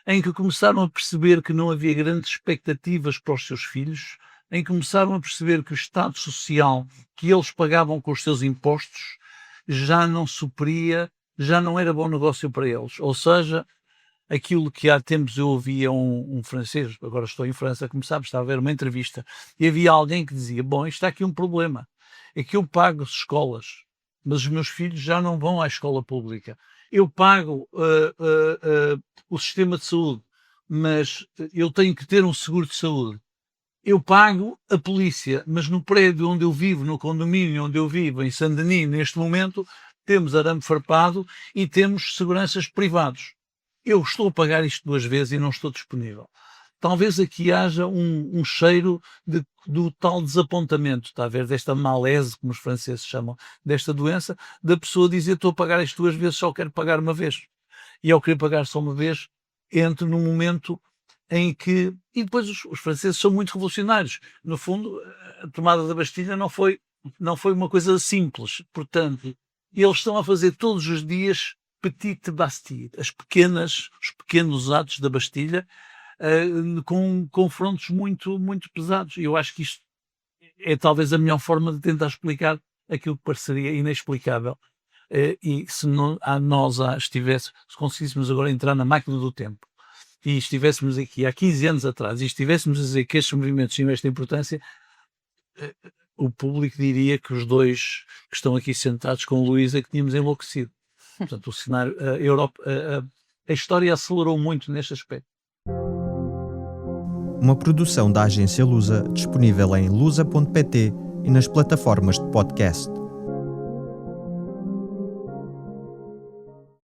em que começaram a perceber que não havia grandes expectativas para os seus filhos, em que começaram a perceber que o Estado Social que eles pagavam com os seus impostos já não supria, já não era bom negócio para eles. Ou seja, aquilo que há tempos eu ouvia um francês, agora estou em França, como sabes, estava a ver uma entrevista, e havia alguém que dizia, bom, isto está aqui um problema, é que eu pago as escolas, mas os meus filhos já não vão à escola pública. Eu pago o sistema de saúde, mas eu tenho que ter um seguro de saúde. Eu pago a polícia, mas no prédio onde eu vivo, no condomínio onde eu vivo, em Saint-Denis, neste momento, temos arame farpado e temos seguranças privados. Eu estou a pagar isto 2 vezes e não estou disponível. Talvez aqui haja um cheiro do tal desapontamento, está a ver, desta malaise, como os franceses chamam, desta doença, da pessoa dizer estou a pagar isto 2 vezes, só quero pagar uma vez. E ao querer pagar só uma vez, entro num momento em que... E depois os franceses são muito revolucionários. No fundo, a tomada da Bastilha não foi uma coisa simples. Portanto, eles estão a fazer todos os dias Petite Bastille, os pequenos atos da Bastilha, com confrontos muito, muito pesados. E eu acho que isto é talvez a melhor forma de tentar explicar aquilo que pareceria inexplicável. E se conseguíssemos agora entrar na máquina do tempo e estivéssemos aqui há 15 anos atrás e estivéssemos a dizer que estes movimentos tinham esta importância, o público diria que os dois que estão aqui sentados com o Luís é que tínhamos enlouquecido. Portanto, o cenário, a história acelerou muito neste aspecto. Uma produção da agência Lusa, disponível em lusa.pt e nas plataformas de podcast.